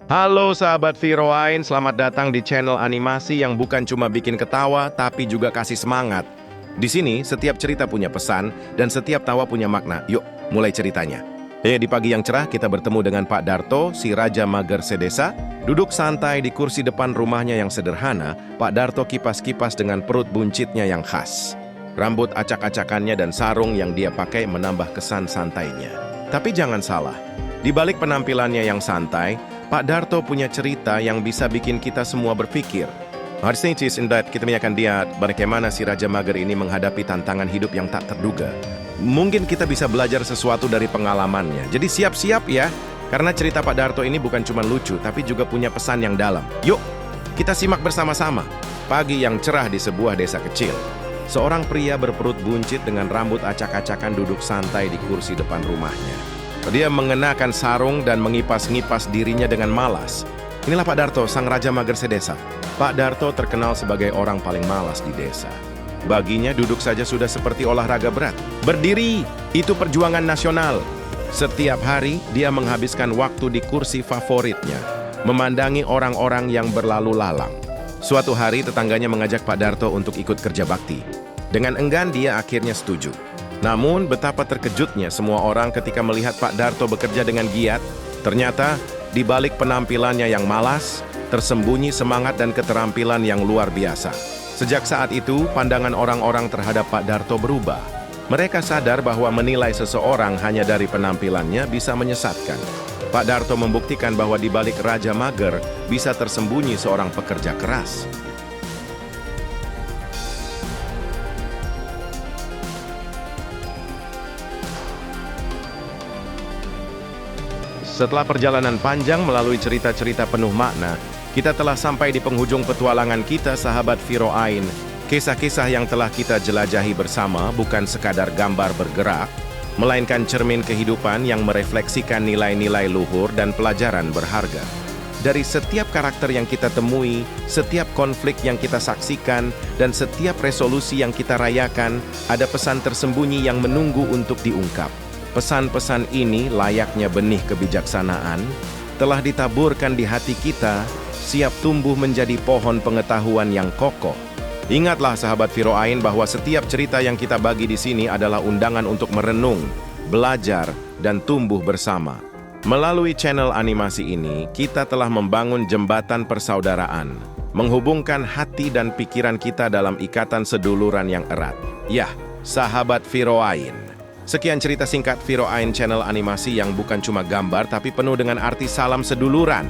Halo sahabat Viroain, selamat datang di channel animasi yang bukan cuma bikin ketawa, tapi juga kasih semangat. Di sini, setiap cerita punya pesan, dan setiap tawa punya makna. Yuk, mulai ceritanya. Di pagi yang cerah, kita bertemu dengan Pak Darto, si Raja Mager Sedesa. Duduk santai di kursi depan rumahnya yang sederhana, Pak Darto kipas-kipas dengan perut buncitnya yang khas. Rambut acak-acakannya dan sarung yang dia pakai menambah kesan santainya. Tapi jangan salah, di balik penampilannya yang santai, Pak Darto punya cerita yang bisa bikin kita semua berpikir. Hari ini kita akan lihat bagaimana si Raja Mager ini menghadapi tantangan hidup yang tak terduga. Mungkin kita bisa belajar sesuatu dari pengalamannya. Jadi siap-siap ya, karena cerita Pak Darto ini bukan cuma lucu, tapi juga punya pesan yang dalam. Yuk, kita simak bersama-sama. Pagi yang cerah di sebuah desa kecil. Seorang pria berperut buncit dengan rambut acak-acakan duduk santai di kursi depan rumahnya. Dia mengenakan sarung dan mengipas-ngipas dirinya dengan malas. Inilah Pak Darto, sang Raja Mager Sedesa. Pak Darto terkenal sebagai orang paling malas di desa. Baginya duduk saja sudah seperti olahraga berat. Berdiri, itu perjuangan nasional. Setiap hari dia menghabiskan waktu di kursi favoritnya, memandangi orang-orang yang berlalu lalang. Suatu hari tetangganya mengajak Pak Darto untuk ikut kerja bakti. Dengan enggan dia akhirnya setuju. Namun betapa terkejutnya semua orang ketika melihat Pak Darto bekerja dengan giat. Ternyata di balik penampilannya yang malas, tersembunyi semangat dan keterampilan yang luar biasa. Sejak saat itu, pandangan orang-orang terhadap Pak Darto berubah. Mereka sadar bahwa menilai seseorang hanya dari penampilannya bisa menyesatkan. Pak Darto membuktikan bahwa di balik Raja Mager bisa tersembunyi seorang pekerja keras. Setelah perjalanan panjang melalui cerita-cerita penuh makna, kita telah sampai di penghujung petualangan kita, sahabat Viroain. Kisah-kisah yang telah kita jelajahi bersama bukan sekadar gambar bergerak, melainkan cermin kehidupan yang merefleksikan nilai-nilai luhur dan pelajaran berharga. Dari setiap karakter yang kita temui, setiap konflik yang kita saksikan, dan setiap resolusi yang kita rayakan, ada pesan tersembunyi yang menunggu untuk diungkap. Pesan-pesan ini layaknya benih kebijaksanaan, telah ditaburkan di hati kita, siap tumbuh menjadi pohon pengetahuan yang kokoh. Ingatlah sahabat Viroain bahwa setiap cerita yang kita bagi di sini adalah undangan untuk merenung, belajar, dan tumbuh bersama. Melalui channel animasi ini, kita telah membangun jembatan persaudaraan, menghubungkan hati dan pikiran kita dalam ikatan seduluran yang erat. Yah, sahabat Viroain. Sekian cerita singkat Viroain, channel animasi yang bukan cuma gambar tapi penuh dengan arti salam seduluran.